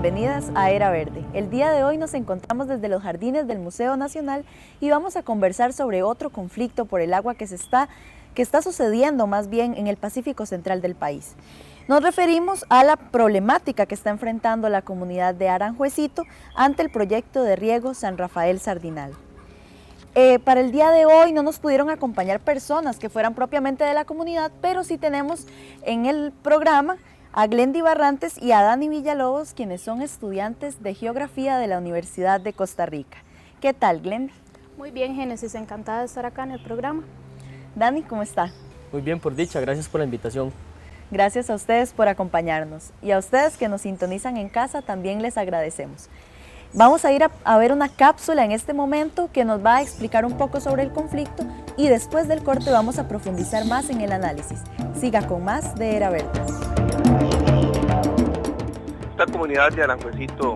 bienvenidas a Era Verde. El día de hoy nos encontramos desde los jardines del Museo Nacional y vamos a conversar sobre otro conflicto por el agua que está sucediendo más bien en el Pacífico Central del país. Nos referimos a la problemática que está enfrentando la comunidad de Aranjuecito ante el proyecto de riego San Rafael Sardinal. Para el día de hoy no nos pudieron acompañar personas que fueran propiamente de la comunidad, pero sí tenemos en el programa a Glendy Barrantes y a Dani Villalobos, quienes son estudiantes de Geografía de la Universidad de Costa Rica. ¿Qué tal, Glendy? Muy bien, Génesis, encantada de estar acá en el programa. Dani, ¿cómo está? Muy bien, por dicha, gracias por la invitación. Gracias a ustedes por acompañarnos y a ustedes que nos sintonizan en casa también les agradecemos. Vamos a ir a ver una cápsula en este momento que nos va a explicar un poco sobre el conflicto y después del corte vamos a profundizar más en el análisis. Siga con más de Era Verde. Esta comunidad de Aranjuecito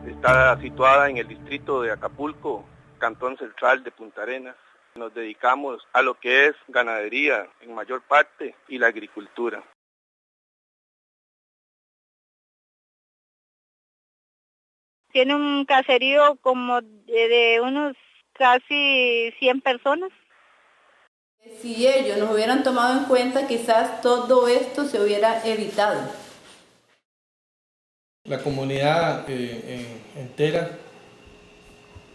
está situada en el distrito de Acapulco, cantón central de Punta Arenas. Nos dedicamos a lo que es ganadería en mayor parte y la agricultura. Tiene un caserío como de unos casi 100 personas. Si ellos nos hubieran tomado en cuenta, quizás todo esto se hubiera evitado. La comunidad entera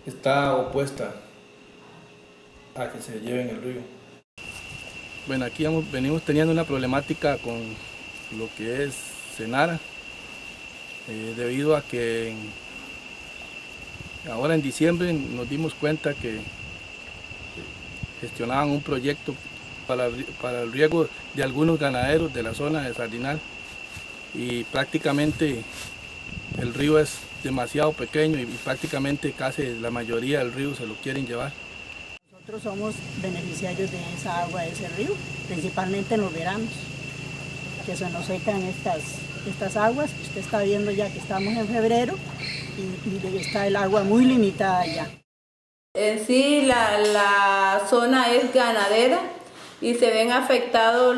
está opuesta a que se lleven el río. Bueno, aquí venimos teniendo una problemática con lo que es Senara, debido a que ahora en diciembre nos dimos cuenta que gestionaban un proyecto para el riego de algunos ganaderos de la zona de Sardinal y prácticamente el río es demasiado pequeño y prácticamente casi la mayoría del río se lo quieren llevar. Nosotros somos beneficiarios de esa agua de ese río, principalmente en los veranos, que se nos secan estas aguas, que usted está viendo ya que estamos en febrero y está el agua muy limitada ya. En sí la zona es ganadera y se ven afectados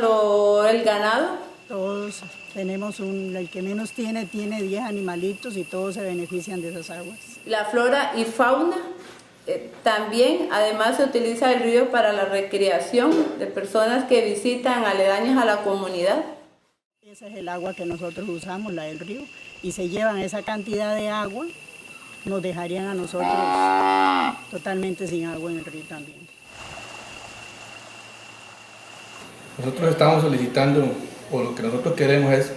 el ganado. Todos tenemos el que menos tiene 10 animalitos y todos se benefician de esas aguas. La flora y fauna también, además se utiliza el río para la recreación de personas que visitan aledañas a la comunidad. Ese es el agua que nosotros usamos, la del río, y se llevan esa cantidad de agua, nos dejarían a nosotros totalmente sin agua en el río también. Nosotros estamos solicitando, o lo que nosotros queremos es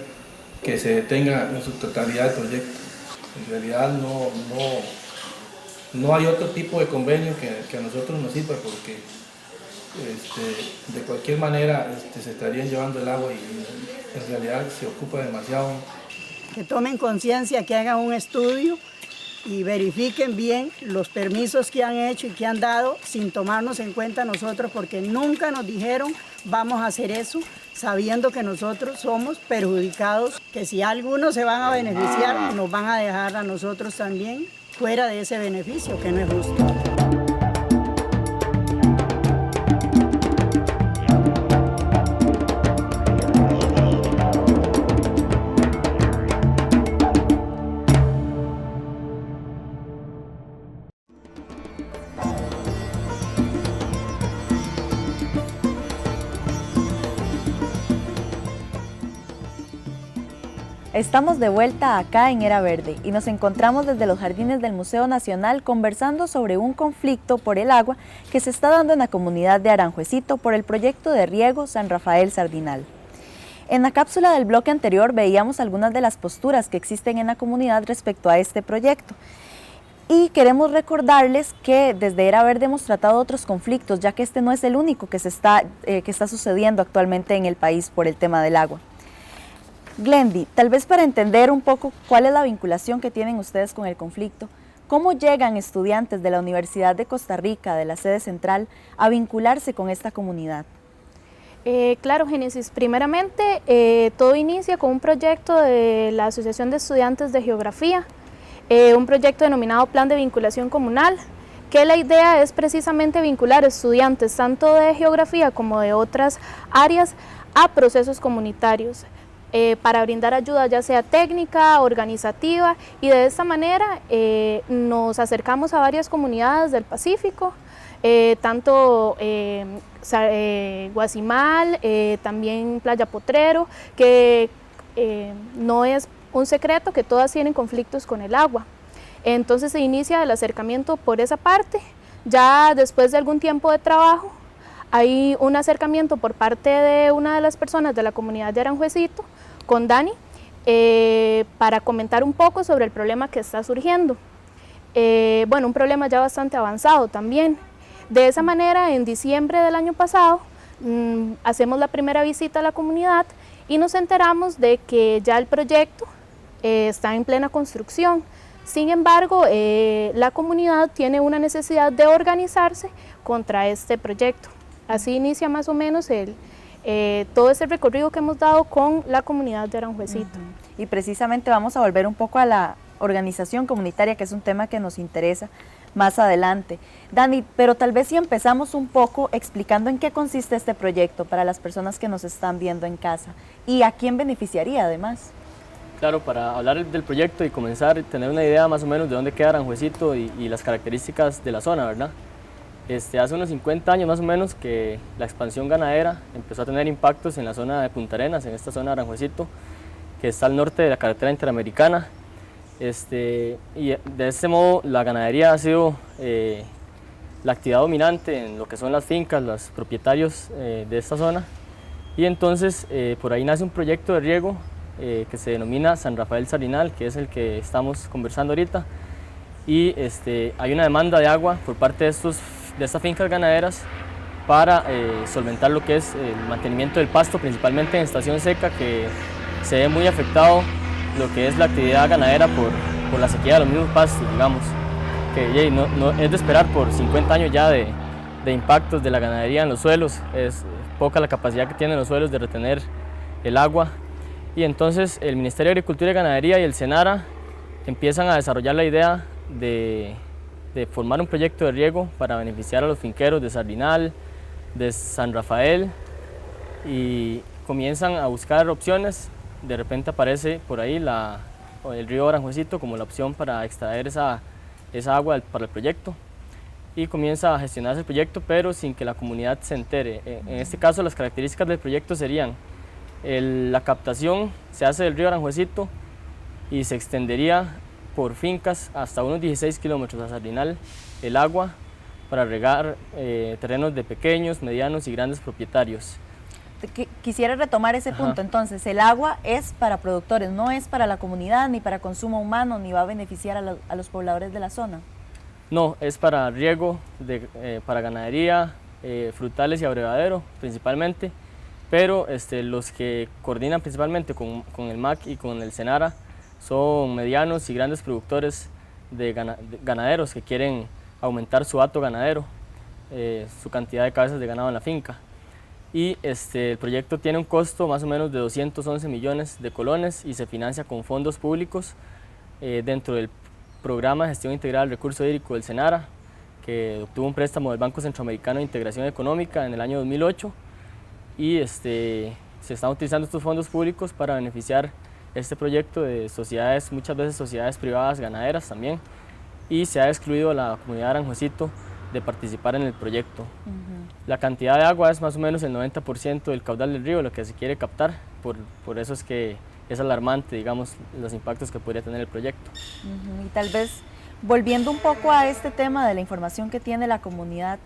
que se detenga en su totalidad el proyecto. En realidad no hay otro tipo de convenio que a nosotros nos sirva porque de cualquier manera se estarían llevando el agua y en realidad se ocupa demasiado. Que tomen conciencia, que hagan un estudio y verifiquen bien los permisos que han hecho y que han dado sin tomarnos en cuenta nosotros, porque nunca nos dijeron vamos a hacer eso, sabiendo que nosotros somos perjudicados, que si algunos se van a beneficiar, nos van a dejar a nosotros también fuera de ese beneficio, que no es justo. Estamos de vuelta acá en Era Verde y nos encontramos desde los jardines del Museo Nacional conversando sobre un conflicto por el agua que se está dando en la comunidad de Aranjuecito por el proyecto de riego San Rafael Sardinal. En la cápsula del bloque anterior veíamos algunas de las posturas que existen en la comunidad respecto a este proyecto. Y queremos recordarles que desde Era Verde hemos tratado otros conflictos, ya que este no es el único que está sucediendo actualmente en el país por el tema del agua. Glendy, tal vez para entender un poco cuál es la vinculación que tienen ustedes con el conflicto, ¿cómo llegan estudiantes de la Universidad de Costa Rica, de la sede central, a vincularse con esta comunidad? Claro, Génesis. Primeramente, todo inicia con un proyecto de la Asociación de Estudiantes de Geografía, un proyecto denominado Plan de Vinculación Comunal, que la idea es precisamente vincular estudiantes tanto de geografía como de otras áreas a procesos comunitarios. para brindar ayuda ya sea técnica, organizativa, y de esta manera nos acercamos a varias comunidades del Pacífico, tanto Guasimal, también Playa Potrero, que no es un secreto que todas tienen conflictos con el agua. Entonces se inicia el acercamiento por esa parte. Ya después de algún tiempo de trabajo, hay un acercamiento por parte de una de las personas de la comunidad de Aranjuecito con Dani para comentar un poco sobre el problema que está surgiendo. Bueno, un problema ya bastante avanzado también. De esa manera, en diciembre del año pasado, hacemos la primera visita a la comunidad y nos enteramos de que ya el proyecto está en plena construcción. Sin embargo, la comunidad tiene una necesidad de organizarse contra este proyecto. Así inicia más o menos todo ese recorrido que hemos dado con la comunidad de Aranjuecito. Y precisamente vamos a volver un poco a la organización comunitaria, que es un tema que nos interesa más adelante. Dani, pero tal vez si empezamos un poco explicando en qué consiste este proyecto para las personas que nos están viendo en casa y a quién beneficiaría además. Claro, para hablar del proyecto y comenzar a tener una idea más o menos de dónde queda Aranjuecito y las características de la zona, ¿verdad? Hace unos 50 años más o menos que la expansión ganadera empezó a tener impactos en la zona de Punta Arenas, en esta zona de Aranjuecito, que está al norte de la carretera interamericana. Y de este modo la ganadería ha sido la actividad dominante en lo que son las fincas, los propietarios de esta zona. Y entonces por ahí nace un proyecto de riego que se denomina San Rafael Sardinal, que es el que estamos conversando ahorita. Y hay una demanda de agua por parte de estas fincas ganaderas para solventar lo que es el mantenimiento del pasto, principalmente en estación seca, que se ve muy afectado lo que es la actividad ganadera por la sequía de los mismos pastos, digamos, que no es de esperar por 50 años ya de impactos de la ganadería en los suelos. Es poca la capacidad que tienen los suelos de retener el agua, y entonces el Ministerio de Agricultura y Ganadería y el SENARA empiezan a desarrollar la idea de formar un proyecto de riego para beneficiar a los finqueros de Sardinal, de San Rafael, y comienzan a buscar opciones. De repente aparece por ahí el río Aranjuecito como la opción para extraer esa agua para el proyecto, y comienza a gestionarse el proyecto, pero sin que la comunidad se entere. En este caso, las características del proyecto serían: la captación se hace del río Aranjuecito y se extendería por fincas hasta unos 16 kilómetros a Sardinal el agua para regar terrenos de pequeños, medianos y grandes propietarios. Quisiera retomar ese punto. Entonces, el agua es para productores, no es para la comunidad, ni para consumo humano, ni va a beneficiar a los pobladores de la zona. No, es para riego, para ganadería, frutales y abrevadero principalmente, pero los que coordinan principalmente con el MAC y con el SENARA son medianos y grandes productores de ganaderos que quieren aumentar su hato ganadero, su cantidad de cabezas de ganado en la finca. Y el proyecto tiene un costo más o menos de 211 millones de colones y se financia con fondos públicos dentro del programa de gestión integral del recurso hídrico del SENARA, que obtuvo un préstamo del Banco Centroamericano de Integración Económica en el año 2008, y se están utilizando estos fondos públicos para beneficiar este proyecto de sociedades, muchas veces sociedades privadas ganaderas también, y se ha excluido a la comunidad de Aranjuecito de participar en el proyecto. La cantidad de agua es más o menos el 90% del caudal del río, lo que se quiere captar, por eso es que es alarmante, digamos, los impactos que podría tener el proyecto. Y tal vez, volviendo un poco a este tema de la información que tiene la comunidad,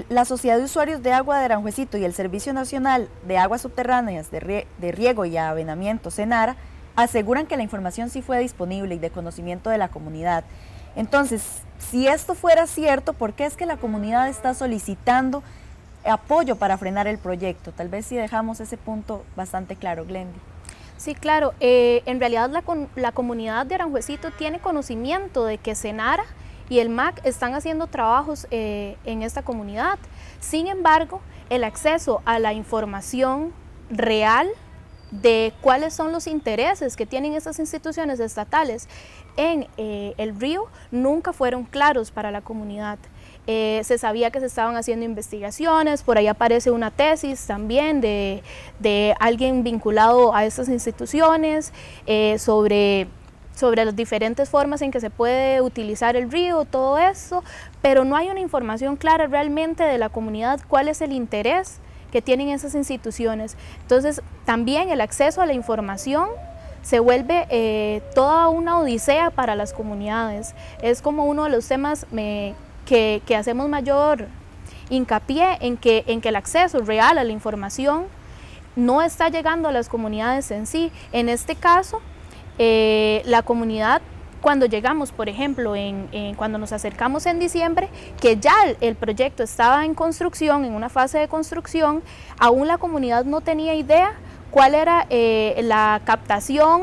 la Sociedad de Usuarios de Agua de Aranjuecito y el Servicio Nacional de Aguas Subterráneas de Riego y Avenamiento, SENARA, aseguran que la información sí fue disponible y de conocimiento de la comunidad. Entonces, si esto fuera cierto, ¿por qué es que la comunidad está solicitando apoyo para frenar el proyecto? Tal vez si dejamos ese punto bastante claro, Glendy. Sí, claro. En realidad la comunidad de Aranjuecito tiene conocimiento de que SENARA y el MAC están haciendo trabajos en esta comunidad. Sin embargo, el acceso a la información real de cuáles son los intereses que tienen estas instituciones estatales en el río nunca fueron claros para la comunidad. se sabía que se estaban haciendo investigaciones, por ahí aparece una tesis también de alguien vinculado a estas instituciones sobre las diferentes formas en que se puede utilizar el río, todo eso, pero no hay una información clara realmente de la comunidad cuál es el interés que tienen esas instituciones. Entonces, también el acceso a la información se vuelve toda una odisea para las comunidades. Es como uno de los temas que hacemos mayor hincapié en que el acceso real a la información no está llegando a las comunidades en sí. En este caso, la comunidad, cuando llegamos, por ejemplo, cuando nos acercamos en diciembre, que ya el proyecto estaba en construcción, en una fase de construcción, aún la comunidad no tenía idea cuál era la captación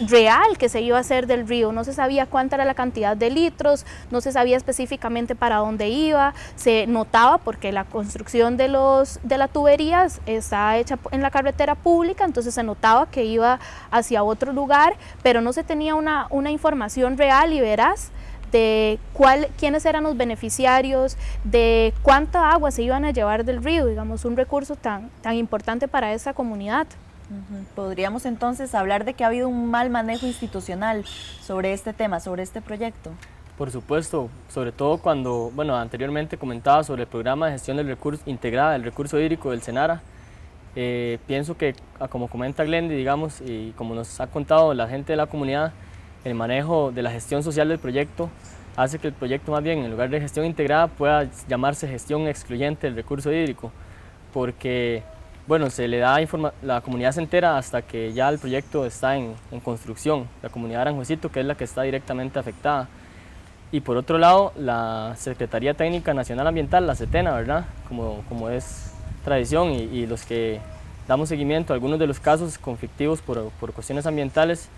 real que se iba a hacer del río. No se sabía cuánta era la cantidad de litros, no se sabía específicamente para dónde iba, se notaba porque la construcción de la tubería está hecha en la carretera pública, entonces se notaba que iba hacia otro lugar, pero no se tenía una información real y veraz de quiénes eran los beneficiarios, de cuánta agua se iban a llevar del río, digamos, un recurso tan importante para esa comunidad. ¿Podríamos entonces hablar de que ha habido un mal manejo institucional sobre este tema, sobre este proyecto? Por supuesto, sobre todo cuando, bueno, anteriormente comentaba sobre el programa de gestión del recurso integrada del recurso hídrico del SENARA. Pienso que, como comenta Glendy, digamos, y como nos ha contado la gente de la comunidad, el manejo de la gestión social del proyecto hace que el proyecto, más bien, en lugar de gestión integrada, pueda llamarse gestión excluyente del recurso hídrico, porque bueno, se le da la comunidad se entera hasta que ya el proyecto está en construcción, la comunidad de Aranjuezito, que es la que está directamente afectada. Y por otro lado, la Secretaría Técnica Nacional Ambiental, la CETENA, ¿verdad? Como es tradición, y los que damos seguimiento a algunos de los casos conflictivos por cuestiones ambientales,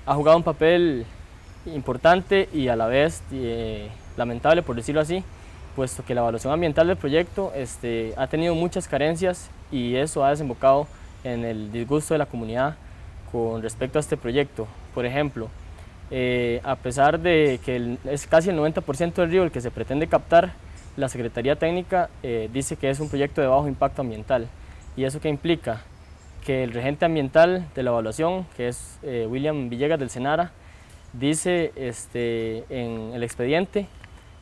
ha jugado un papel importante y a la vez lamentable, por decirlo así, puesto que la evaluación ambiental del proyecto ha tenido muchas carencias y eso ha desembocado en el disgusto de la comunidad con respecto a este proyecto. Por ejemplo, a pesar de que es casi el 90% del río el que se pretende captar, la Secretaría Técnica dice que es un proyecto de bajo impacto ambiental. ¿Y eso qué implica? Que el regente ambiental de la evaluación, que es William Villegas del SENARA, dice en el expediente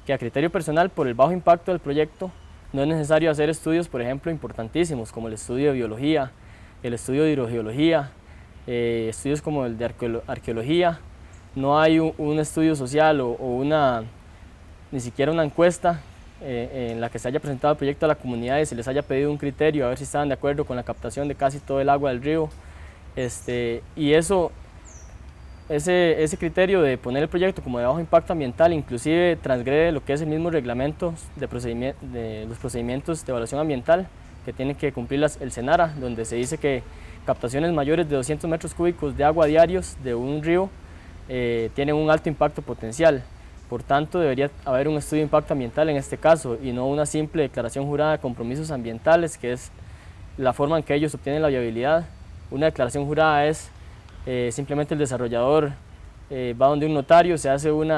que a criterio personal, por el bajo impacto del proyecto, no es necesario hacer estudios, por ejemplo, importantísimos, como el estudio de biología, el estudio de hidrogeología, estudios como el de arqueología. No hay un estudio social ni siquiera una encuesta en la que se haya presentado el proyecto a la comunidad y se les haya pedido un criterio a ver si estaban de acuerdo con la captación de casi todo el agua del río. Y ese criterio de poner el proyecto como de bajo impacto ambiental inclusive transgrede lo que es el mismo reglamento de los procedimientos de evaluación ambiental que tiene que cumplir el SENARA, donde se dice que captaciones mayores de 200 metros cúbicos de agua diarios de un río tienen un alto impacto potencial. Por tanto, debería haber un estudio de impacto ambiental en este caso y no una simple declaración jurada de compromisos ambientales, que es la forma en que ellos obtienen la viabilidad. Una declaración jurada es simplemente el desarrollador va donde un notario, se hace un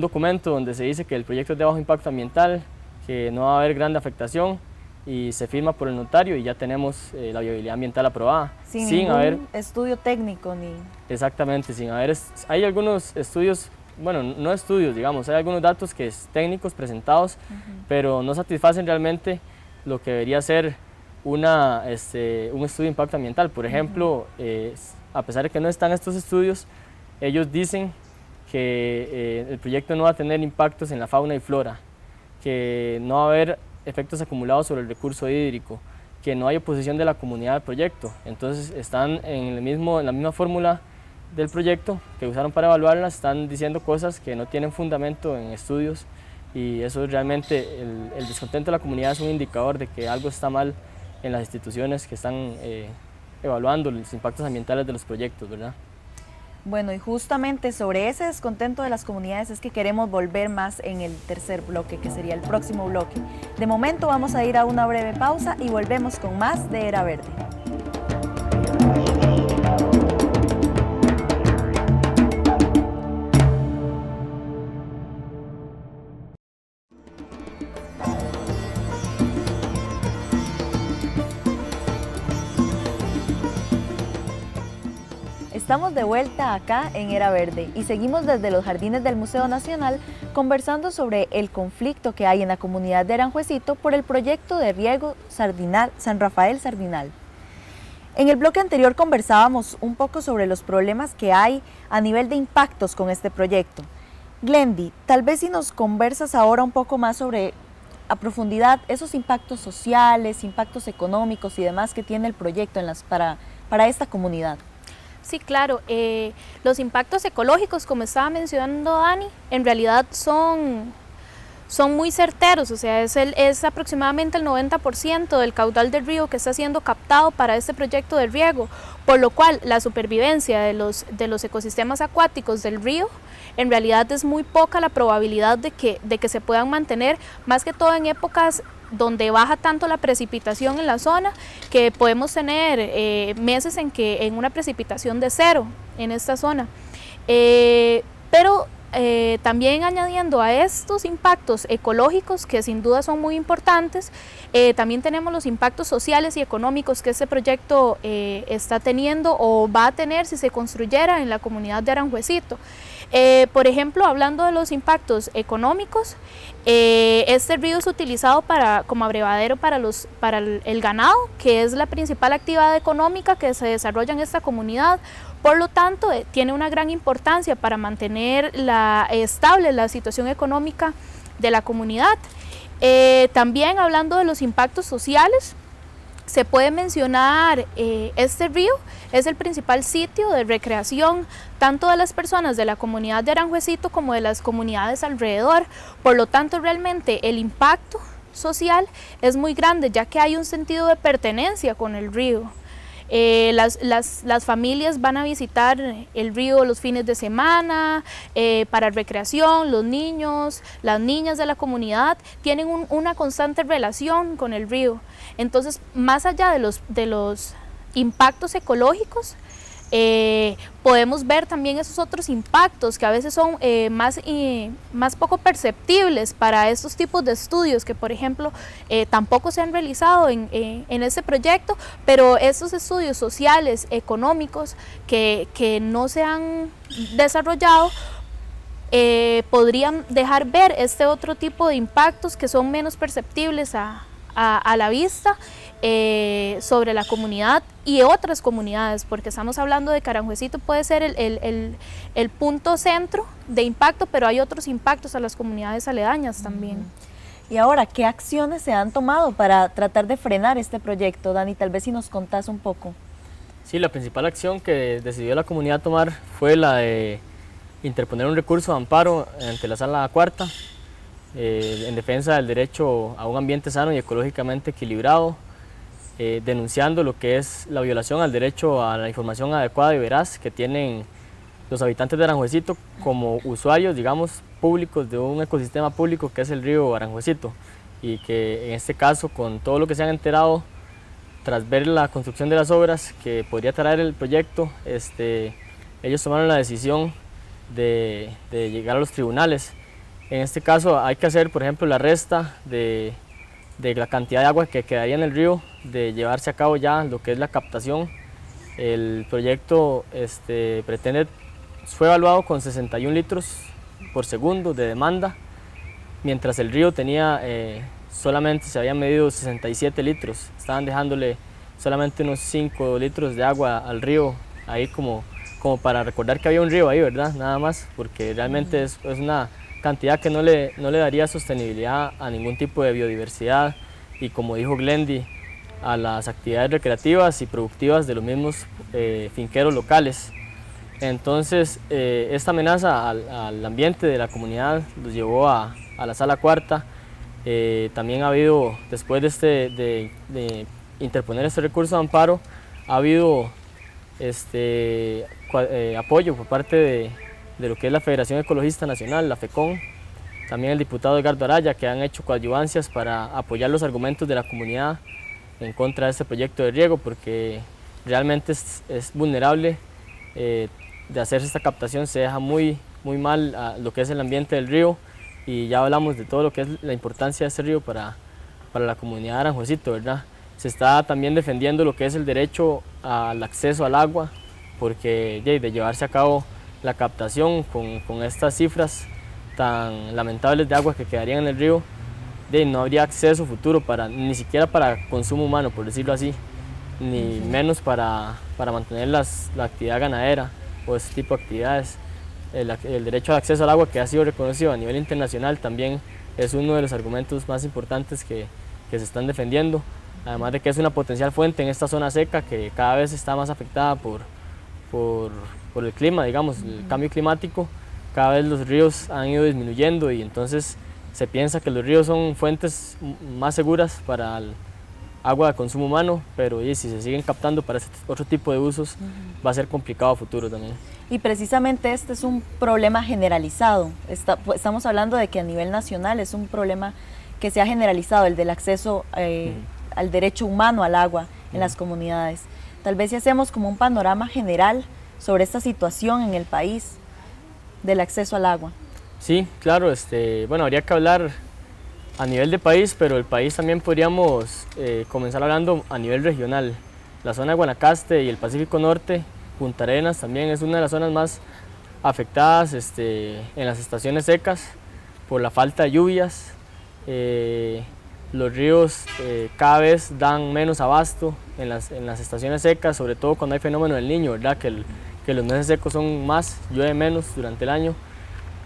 documento donde se dice que el proyecto es de bajo impacto ambiental, que no va a haber gran afectación y se firma por el notario y ya tenemos la viabilidad ambiental aprobada. Sin haber estudio técnico ni... Exactamente, hay algunos estudios, bueno, no estudios, digamos, hay algunos datos técnicos presentados, pero no satisfacen realmente lo que debería ser un estudio de impacto ambiental. Por ejemplo, a pesar de que no están estos estudios, ellos dicen que el proyecto no va a tener impactos en la fauna y flora, que no va a haber efectos acumulados sobre el recurso hídrico, que no hay oposición de la comunidad al proyecto. Entonces están en la misma fórmula del proyecto que usaron para evaluarla, están diciendo cosas que no tienen fundamento en estudios y eso es realmente, el descontento de la comunidad es un indicador de que algo está mal en las instituciones que están evaluando los impactos ambientales de los proyectos, ¿verdad? Bueno, y justamente sobre ese descontento de las comunidades es que queremos volver más en el tercer bloque, que sería el próximo bloque. De momento vamos a ir a una breve pausa y volvemos con más de Era Verde. Estamos de vuelta acá en Era Verde y seguimos desde los jardines del Museo Nacional conversando sobre el conflicto que hay en la comunidad de Aranjuecito por el proyecto de riego San Rafael Sardinal. En el bloque anterior conversábamos un poco sobre los problemas que hay a nivel de impactos con este proyecto. Glendy, tal vez si nos conversas ahora un poco más sobre a profundidad esos impactos sociales, impactos económicos y demás que tiene el proyecto para esta comunidad. Sí, claro. Los impactos ecológicos, como estaba mencionando Dani, en realidad son muy certeros, o sea, es aproximadamente el 90% del caudal del río que está siendo captado para este proyecto de riego, por lo cual la supervivencia de los ecosistemas acuáticos del río, en realidad es muy poca la probabilidad de que se puedan mantener, más que todo en épocas donde baja tanto la precipitación en la zona, que podemos tener meses en una precipitación de 0 en esta zona. Pero también añadiendo a estos impactos ecológicos, que sin duda son muy importantes, también tenemos los impactos sociales y económicos que este proyecto está teniendo o va a tener si se construyera en la comunidad de Aranjuecito. Por ejemplo, hablando de los impactos económicos, este río es utilizado como abrevadero para el ganado, que es la principal actividad económica que se desarrolla en esta comunidad. Por lo tanto, tiene una gran importancia para mantener estable la situación económica de la comunidad. También hablando de los impactos sociales, se puede mencionar este río es el principal sitio de recreación tanto de las personas de la comunidad de Aranjuecito como de las comunidades alrededor. Por lo tanto, realmente el impacto social es muy grande, ya que hay un sentido de pertenencia con el río. Las familias van a visitar el río los fines de semana para recreación, los niños, las niñas de la comunidad tienen una constante relación con el río. Entonces, más allá de los impactos ecológicos, podemos ver también esos otros impactos que a veces son más poco perceptibles para estos tipos de estudios que, por ejemplo, tampoco se han realizado en este proyecto, pero estos estudios sociales, económicos que no se han desarrollado podrían dejar ver este otro tipo de impactos que son menos perceptibles a la vista sobre la comunidad y otras comunidades, porque estamos hablando de que Aranjuecito puede ser el punto centro de impacto, pero hay otros impactos a las comunidades aledañas también. Y ahora, ¿qué acciones se han tomado para tratar de frenar este proyecto? Dani, tal vez si nos contás un poco. Sí, la principal acción que decidió la comunidad tomar fue la de interponer un recurso de amparo ante la Sala Cuarta en defensa del derecho a un ambiente sano y ecológicamente equilibrado, denunciando lo que es la violación al derecho a la información adecuada y veraz que tienen los habitantes de Aranjuecito como usuarios, digamos, públicos de un ecosistema público que es el río Aranjuecito, y que en este caso, con todo lo que se han enterado tras ver la construcción de las obras que podría traer el proyecto, ellos tomaron la decisión de llegar a los tribunales. En este caso hay que hacer, por ejemplo, la resta de la cantidad de agua que quedaría en el río, de llevarse a cabo ya lo que es la captación. El proyecto fue evaluado con 61 litros por segundo de demanda, mientras el río tenía solamente se habían medido 67 litros. Estaban dejándole solamente unos 5 litros de agua al río, ahí como para recordar que había un río ahí, ¿verdad? Nada más, porque realmente es una cantidad que no le daría sostenibilidad a ningún tipo de biodiversidad y, como dijo Glendy, a las actividades recreativas y productivas de los mismos finqueros locales. Entonces, esta amenaza al ambiente de la comunidad los llevó a la Sala Cuarta. También ha habido, después de interponer este recurso de amparo, ha habido apoyo por parte de lo que es la Federación Ecologista Nacional, la FECON, también el diputado Edgardo Araya, que han hecho coadyuvancias para apoyar los argumentos de la comunidad en contra de este proyecto de riego, porque realmente es vulnerable. De hacerse esta captación se deja muy mal a lo que es el ambiente del río, y ya hablamos de todo lo que es la importancia de este río para la comunidad de Aranjuecito, ¿verdad? Se está también defendiendo lo que es el derecho al acceso al agua porque de llevarse a cabo la captación con estas cifras tan lamentables de agua que quedarían en el río, no habría acceso futuro ni siquiera para consumo humano, por decirlo así, ni menos para mantener la actividad ganadera o ese tipo de actividades. El derecho al acceso al agua, que ha sido reconocido a nivel internacional, también es uno de los argumentos más importantes que se están defendiendo, además de que es una potencial fuente en esta zona seca que cada vez está más afectada por el clima, digamos, el cambio climático. Cada vez los ríos han ido disminuyendo y entonces se piensa que los ríos son fuentes más seguras para el agua de consumo humano, pero si se siguen captando para este otro tipo de usos, va a ser complicado a futuro también. Y precisamente este es un problema generalizado. Estamos hablando de que a nivel nacional es un problema que se ha generalizado, el del acceso al derecho humano al agua en las comunidades. Tal vez si hacemos como un panorama general sobre esta situación en el país del acceso al agua. Sí, claro, bueno, habría que hablar a nivel de país, pero el país también podríamos comenzar hablando a nivel regional. La zona de Guanacaste y el Pacífico Norte, Punta Arenas también es una de las zonas más afectadas en las estaciones secas por la falta de lluvias. Los ríos cada vez dan menos abasto en las estaciones secas, sobre todo cuando hay fenómeno del Niño, ¿verdad? Que los meses secos son más, llueve menos durante el año.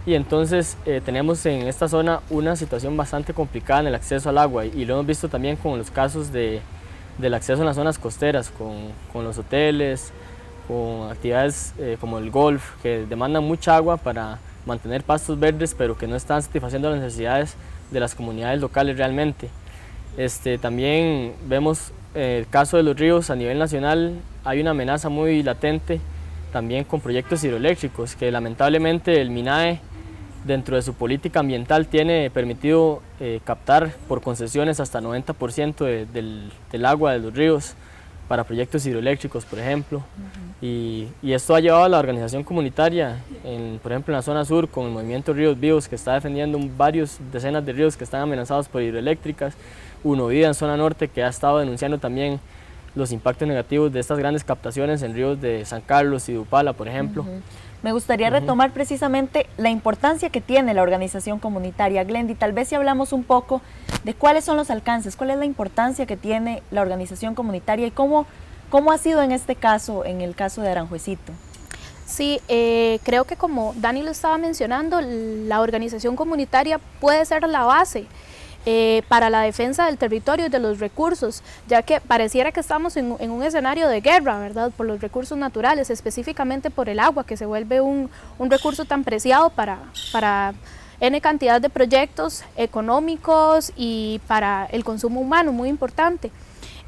Y entonces tenemos en esta zona una situación bastante complicada en el acceso al agua y lo hemos visto también con los casos del acceso en las zonas costeras, con los hoteles, con actividades como el golf, que demandan mucha agua para mantener pastos verdes, pero que no están satisfaciendo las necesidades de las comunidades locales realmente. También vemos el caso de los ríos a nivel nacional, hay una amenaza muy latente también con proyectos hidroeléctricos, que lamentablemente el MINAE dentro de su política ambiental tiene permitido captar por concesiones hasta 90% del agua de los ríos para proyectos hidroeléctricos, por ejemplo. Y esto ha llevado a la organización comunitaria, por ejemplo en la zona sur, con el movimiento Ríos Vivos, que está defendiendo varios decenas de ríos que están amenazados por hidroeléctricas. Uno Vida en zona norte, que ha estado denunciando también los impactos negativos de estas grandes captaciones en ríos de San Carlos y de Upala, por ejemplo. Me gustaría retomar precisamente la importancia que tiene la organización comunitaria. Glendy, tal vez si hablamos un poco de cuáles son los alcances, cuál es la importancia que tiene la organización comunitaria y cómo ha sido en este caso, en el caso de Aranjuecito. Sí, creo que como Dani lo estaba mencionando, la organización comunitaria puede ser la base para la defensa del territorio y de los recursos, ya que pareciera que estamos en un escenario de guerra, ¿verdad? Por los recursos naturales, específicamente por el agua, que se vuelve un recurso tan preciado para N cantidad de proyectos económicos y para el consumo humano, muy importante.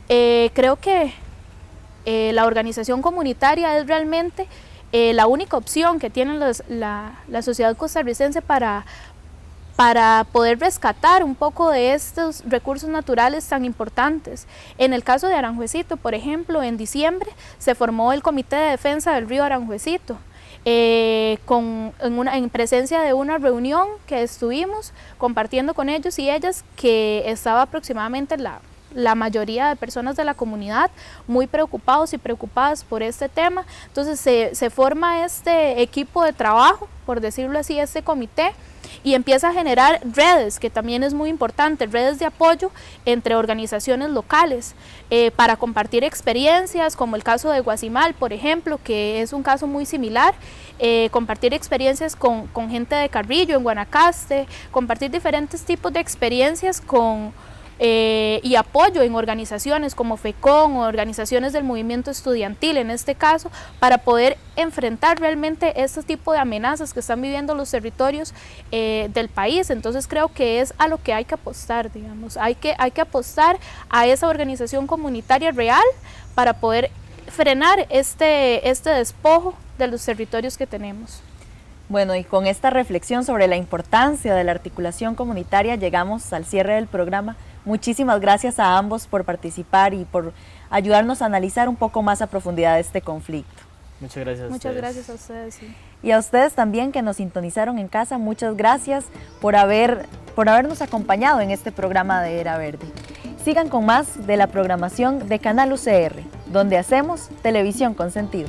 Creo que la organización comunitaria es realmente la única opción que tiene la sociedad costarricense para poder rescatar un poco de estos recursos naturales tan importantes. En el caso de Aranjuecito, por ejemplo, en diciembre se formó el Comité de Defensa del Río Aranjuecito, en presencia de una reunión que estuvimos compartiendo con ellos y ellas, que estaba aproximadamente la mayoría de personas de la comunidad muy preocupados y preocupadas por este tema. Entonces se forma este equipo de trabajo, por decirlo así, este comité, y empieza a generar redes, que también es muy importante, redes de apoyo entre organizaciones locales para compartir experiencias, como el caso de Guasimal, por ejemplo, que es un caso muy similar, compartir experiencias con gente de Carrillo, en Guanacaste, compartir diferentes tipos de experiencias y apoyo en organizaciones como FECON o organizaciones del movimiento estudiantil en este caso, para poder enfrentar realmente este tipo de amenazas que están viviendo los territorios del país. Entonces creo que es a lo que hay que apostar, digamos, hay que apostar a esa organización comunitaria real para poder frenar este despojo de los territorios que tenemos. Bueno, y con esta reflexión sobre la importancia de la articulación comunitaria llegamos al cierre del programa. Muchísimas gracias a ambos por participar y por ayudarnos a analizar un poco más a profundidad este conflicto. Muchas gracias a ustedes. Muchas gracias a ustedes. Sí. Y a ustedes también que nos sintonizaron en casa, muchas gracias por habernos acompañado en este programa de Era Verde. Sigan con más de la programación de Canal UCR, donde hacemos televisión con sentido.